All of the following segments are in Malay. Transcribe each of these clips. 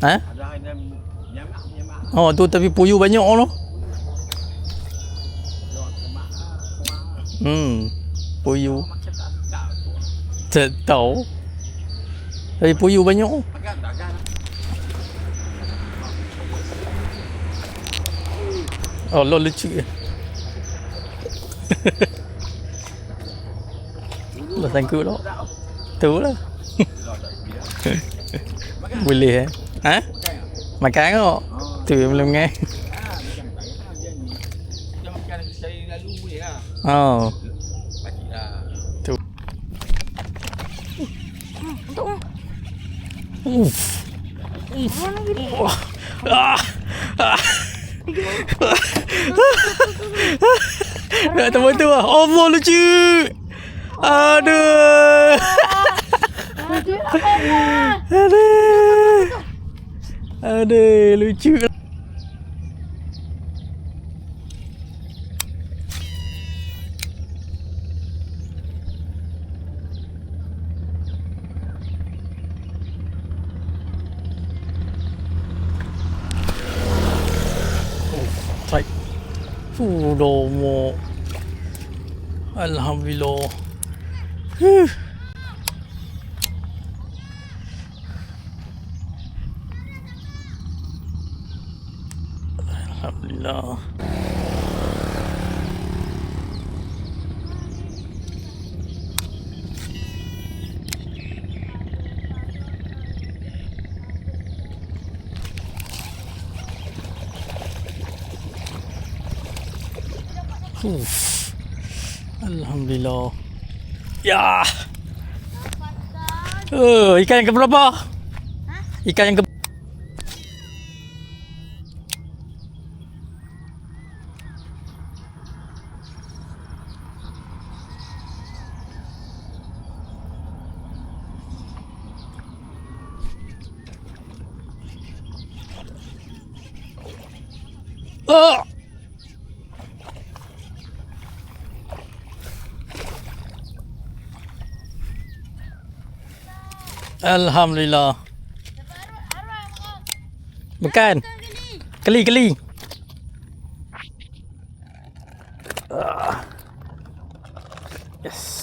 Ha? Ada yang nyamak. Oh tu tapi puyuh banyak tu. Puyuh. Tak tahu. Tapi puyuh banyak. Oh lo lucu. Lo sangkut lo. Tu lah. Boleh Ha? Makan kok. Tu belum ngai. Dia makan saya lalu boleh lah. Oh. Bagilah. Tu. Uff. Ah. Nak temu tu ah. Allah lucu. Aduh. Aduh, lucu. Baik. Domo. Alhamdulillah. Alhamdulillah. Alhamdulillah. Ya. Ikan yang keberapa? Ikan yang ke Alhamdulillah. Bukan. Keli. Yes.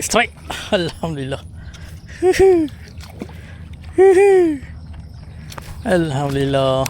Strike. Alhamdulillah. Alhamdulillah.